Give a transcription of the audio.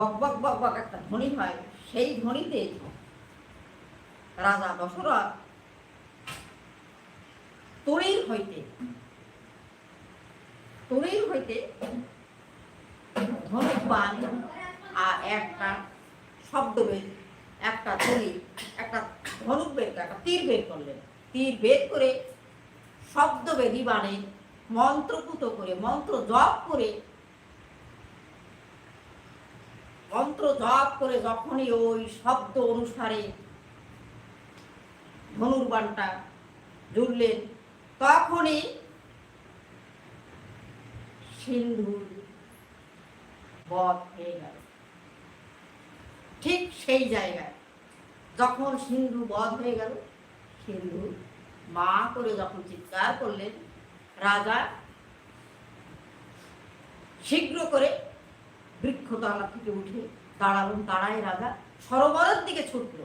বক বক বক বক একটা ধ্বনি হয়, সেই ধ্বনিতে রাজা দশরথ তরীর হইতে ধনুক বাণ আর একটা শব্দ বের, একটা ধ্বনি, একটা ধনুক বের, একটা তীর বের করলেন। তীর বের করে শব্দবেদী বাণে মন্ত্রপুত করে, মন্ত্র জপ করে যখনই ওই শব্দ অনুসারে ধনুর্বাণটা জুড়লেন, তখনই সিন্ধুর বধ হয়ে গেল। ঠিক সেই জায়গায় যখন সিন্ধু বধ হয়ে গেল, সিন্ধু মা করে যখন চিৎকার করলেন, রাজা শীঘ্র করে বৃক্ষতলা থেকে উঠে দাঁড়ালেন। দাঁড়ায় রাজা সরোবরের দিকে ছুটল।